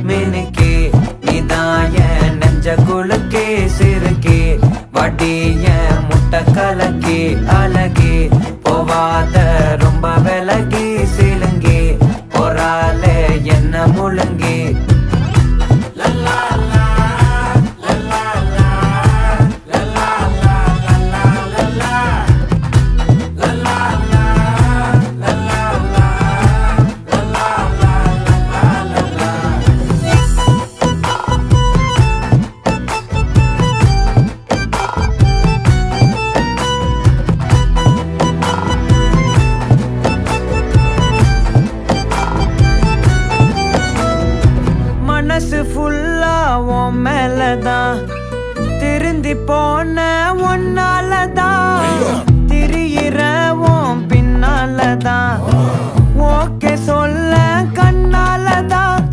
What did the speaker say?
மினுக்கே நீதாய நெஞ்ச குலுக்கே சிறுக்கே வடிய முட்டை கலக்கே அழகே போவாத ரொம்ப விலகி சிலுங்கி பொறாலே என்ன முழுங்கி மனசு ஃபுல்லா உன் மேலதான் திருந்தி போன ஒன்னாலதான் திரியிற உன் பின்னாலதான் ஓகே சொல்ல கண்ணாலதான்